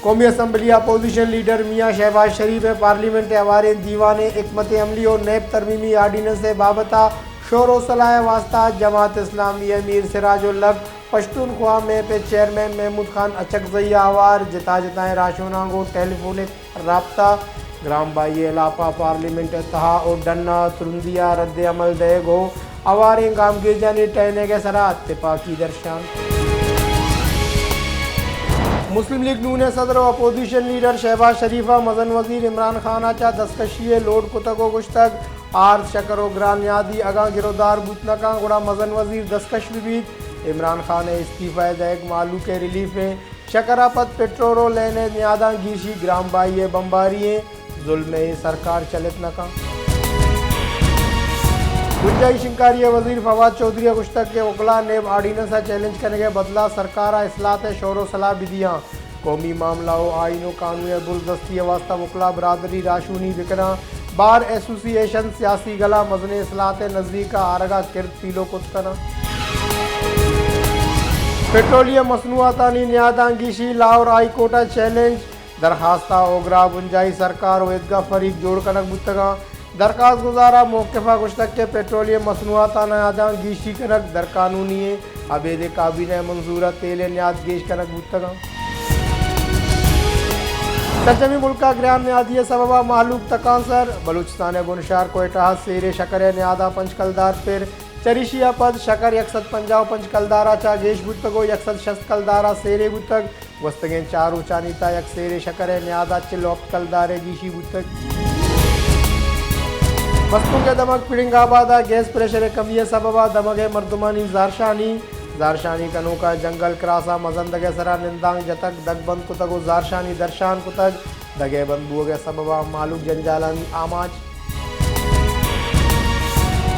कौमी assembly opposition leader मियाँ शहबाज शरीफ parliament Aware दीवान हिकमत अमली और नैब तरमीमी आर्डीनेंस बाबता शोर सलाह वास्ता जमात इस्लामी अमीर सिराजुल हक पश्तूनख्वा में पे चेयरमैन महमूद खान अचकजई आवार जिता जिताएँ राशोनागो टेलीफोनिक रबता ग्राम बाई इलापा पार्लियामेंट तहा और डन्ना तुरंदिया रद्द अमल देगो अवारे गाम गिरजानी टहने के सरा इत्तेफाकी दर्शान। मुस्लिम लीग नून सदर और अपोजिशन लीडर शहबाज शरीफा मजन वजीर इमरान खान आचा दस्तकशी लोड कुतगो गुश्तक आर शकरो ग्रान यादी अगा गिरोदार बुतनका गुड़ा मजन वजीर दस्तकश बीत इमरान खान इस्तीफा दैग मालू के रिलीफ में शकरापत पेट्रोलो लेने न्यादा गीशी ग्राम बाई बम्बारी जुल्म सरकार चलित नका गुंजाइश शिंकारी वजीर फवाद चौधरी गुश्तक के वकला नेब आर्डीनेंस चैलेंज करने के बदला सरकार इसलात शोर सलाह बिदियाँ कौमी मामलाओं आइनो कानून बुलदस्ती वास्ता वकला बरादरी राशूनी बिकना बार एसोसिएशन सियासी गला मजन इसलात नज़दीक आरगा किरद पीलो कुतना पेट्रोलियम मसनूआतानी न्यादा गीशी लाहौर हाई कोर्टा चैलेंज दरखास्ता ओगरा गुंजाई सरकार और ईदगा फरीक जोड़ कनक बुतगा दरखास्त गुजारा मौक़िफ़ा गुश्तक के पेट्रोलियम मसनूआत न्यादा गीशी कनक दर कानूनी अबेद काबीना मंजूरा तेल न्याद गेश कनक बुतगा सचमी मुल्का ग्राम न्यादी सबबा मालूक तकांसर बलूचिस्तान बुनशार कोयटा शेर शकर न्यादा पंचकलदार फिर चरिशिया पद शकर यकसद पंजाब पंचकलदारा चा गेश बुतगो यकसद शस्तकलदारा शेरे बुतग वस्तगें चारू चानीता यक शेर शकर न्यादा चिलोप कलदारे गीशी बुतग वस्तु के दमक पिड़िंगाबादा गैस प्रेशर कमी सबबा दमगे मर्दुमानी जारशानी कनोका जंगल क्रासा मजन दगे सरा निंदांग जतक दगबंद कुतगो जारशानी दर्शान कुतग दगे बंदुओगे सबबा मालूक जंजालानी आमाज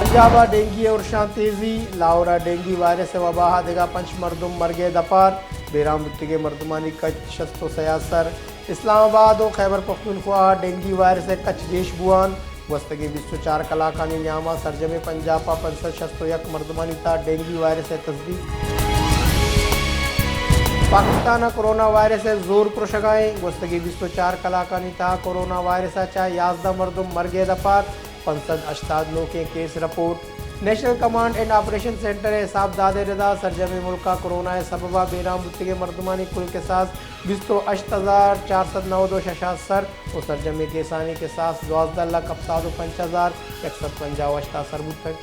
पंजाबा डेंगी और शांतेजी लाहौरा डेंगी वायरस से वबाहा देगा पंच मर्दुम मरगे दपार बेराम के मर्दुमानी कच्छ शस्तो सयासर इस्लामाबाद और खैबर पख्तूनख्वा डेंगी वायरस से कच्छ देश बुआन वस्तगी 24 कलाकानी न्यामा सरजमे पंजाबा 65 मर्दमानी था डेंगी वायरस से तस्दीक पाकिस्तान कोरोना वायरस से जोर प्रोशगाए वस्तगी 24 कलाकानी था कोरोना वायरस चा 11 मर्दुम मरगे दपार 65 लोग case report national command and operation centre हिसाब दादे रदा सरजमे मुल्का कोरोना सबबा बेराम बुतगे मर्दमानी कुल के साथ 28492 शशासर और सरजमे केसानी के साथ 12,51,155 बुतग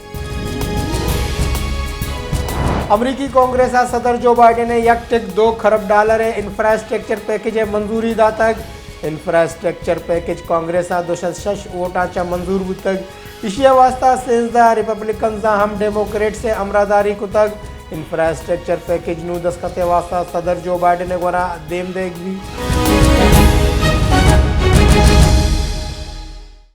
अमरीकी कांग्रेस सदर जो बाइडेन ने $1.2 खरब इंफ्रास्ट्रक्चर पैकेज मंजूरी दातक इंफ्रास्ट्रक्चर पैकेज कांग्रेस 206 वोटाचा मंजूर बुतग इशिया वास्ता सेंसदा रिपब्लिकन हम डेमोक्रेट से अमरादारी कुतग इंफ्रास्ट्रक्चर पैकेज नू दस्खत वास्ता सदर जो बाइडेन ने गोरा देम देगी।